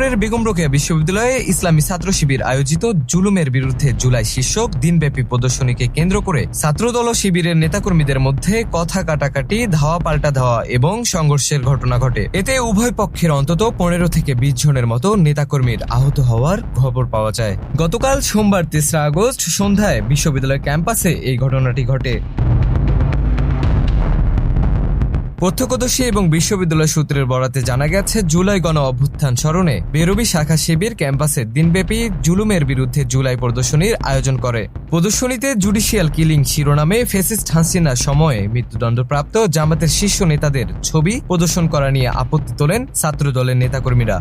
রংপুরের বেগম রোকেয়া বিশ্ববিদ্যালয়ে ইসলামী ছাত্র শিবির আয়োজিত জুলুমের বিরুদ্ধে জুলাই শীর্ষক দিনব্যাপী প্রদর্শনীকে কেন্দ্র করে ছাত্রদল ও শিবিরের নেতাকর্মীদের মধ্যে কথা কাটাকাটি, ধাওয়া পাল্টা ধাওয়া এবং সংঘর্ষের ঘটনা ঘটে। এতে উভয় পক্ষের অন্তত 15 থেকে 20 জনের মতো নেতাকর্মীর আহত হওয়ার খবর পাওয়া যায়। গতকাল সোমবার 3 আগস্ট সন্ধ্যায় বিশ্ববিদ্যালয় ক্যাম্পাসে এই ঘটনাটি ঘটে। প্রত্যক্ষদর্শী এবং বিশ্ববিদ্যালয় সূত্রের বরাতে জানা গেছে, জুলাই গণ অভ্যুত্থান স্মরণে বেরবি শাখা শিবির ক্যাম্পাসে দিনব্যাপী জুলুমের বিরুদ্ধে জুলাই প্রদর্শনীর আয়োজন করে। প্রদর্শনীতে জুডিশিয়াল কিলিং শিরোনামে ফ্যাসিস্ট হাসিনার সময়ে মৃত্যুদণ্ডপ্রাপ্ত জামাতের শীর্ষ নেতাদের ছবি প্রদর্শন করা নিয়ে আপত্তি তোলেন ছাত্রদলের নেতাকর্মীরা।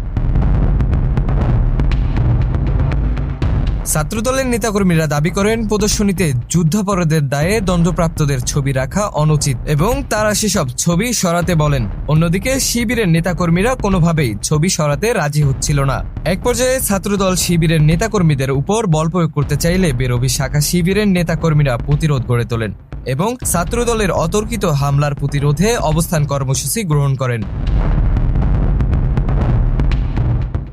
ছাত্রদলের নেতাকর্মীরা দাবি করেন, প্রদর্শনীতে যুদ্ধাপরাধের দায়ে দণ্ডপ্রাপ্তদের ছবি রাখা অনুচিত এবং তারা সেসব ছবি সরাতে বলেন। অন্যদিকে শিবিরের নেতাকর্মীরা কোনোভাবেই ছবি সরাতে রাজি হচ্ছিল না। এক পর্যায়ে ছাত্রদল শিবিরের নেতাকর্মীদের উপর বল প্রয়োগ করতে চাইলে বেরবি শাখা শিবিরের নেতাকর্মীরা প্রতিরোধ গড়ে তোলেন এবং ছাত্রদলের অতর্কিত হামলার প্রতিরোধে অবস্থান কর্মসূচি গ্রহণ করেন।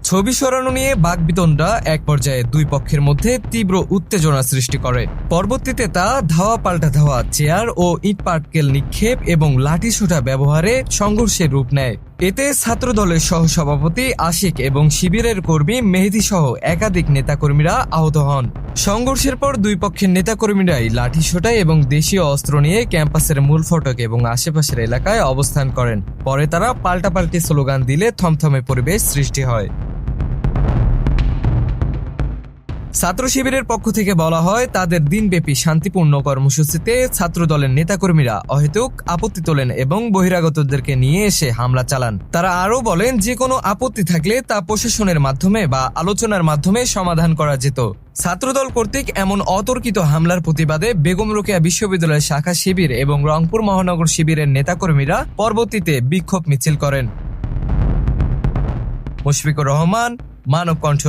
ছবি সরানো নিয়ে বাকবিতণ্ডা এক পর্যায়ে দুই পক্ষের মধ্যে তীব্র উত্তেজনা সৃষ্টি করে। পরবর্তীতে তা ধাওয়া পাল্টা ধাওয়া, চেয়ার ও ইট পাটকেল নিক্ষেপ এবং লাঠিসোঁটা ব্যবহারে সংঘর্ষের রূপ নেয়। এতে ছাত্রদলের সহসভাপতি আশিক এবং শিবিরের কর্মী মেহেদী সহ একাধিক নেতাকর্মীরা আহত হন। সংঘর্ষের পর দুই পক্ষের নেতাকর্মীরাই লাঠিসোঁটা এবং দেশীয় অস্ত্র নিয়ে ক্যাম্পাসের মূল ফটক এবং আশেপাশের এলাকায় অবস্থান করেন। পরে তারা পাল্টাপাল্টি স্লোগান দিলে থমথমে পরিবেশ সৃষ্টি হয়। ছাত্র শিবিরের পক্ষ থেকে বলা হয়, তাদের দিনব্যাপী শান্তিপূর্ণ কর্মসূচিতে ছাত্রদলের নেতাকর্মীরা অহেতুক আপত্তি তোলেন এবং বহিরাগতদেরকে নিয়ে এসে হামলা চালান। তারা আরও বলেন, যে কোনো আপত্তি থাকলে তা প্রশাসনের মাধ্যমে বা আলোচনার মাধ্যমে সমাধান করা যেত। ছাত্রদল কর্তৃক এমন অতর্কিত হামলার প্রতিবাদে বেগম রোকেয়া বিশ্ববিদ্যালয়ের শাখা শিবির এবং রংপুর মহানগর শিবিরের নেতাকর্মীরা পরবর্তীতে বিক্ষোভ মিছিল করেন। মুশফিকুর রহমান, মানব কণ্ঠ।